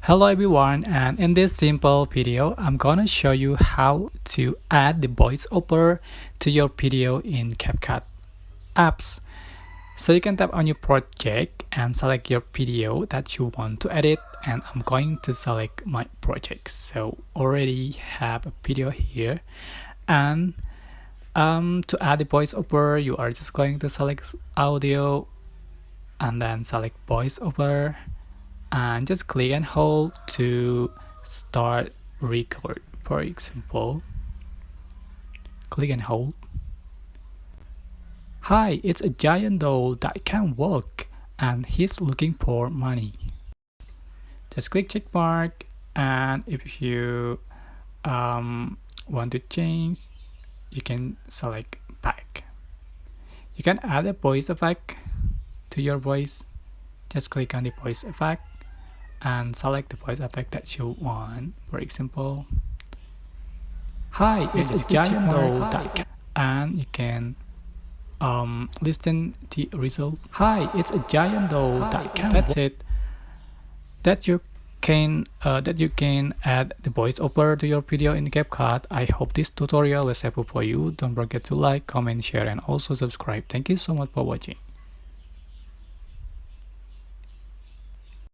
Hello everyone, and in this simple video I'm gonna show you how to add the voiceover to your video in CapCut apps. So you can tap on your project and select your video that you want to edit, and I'm going to select my project. So already have a video here, and to add the voiceover you are just going to select audio and then select voiceover and just click and hold to start record. For example, click and hold. Hi, it's a giant doll that can walk and he's looking for money. Just click check mark, and if you want to change, you can select back. You can add a voice effect to your voice. Just click on the voice effect and select the voice effect that you want. For example, hi, it's a giant doll that can, and you can listen the result. Hi, it's a giant doll that can. That's it. That you can add the voiceover to your video in CapCut. I hope this tutorial was helpful for you. Don't forget to like, comment, share, and also subscribe. Thank you so much for watching.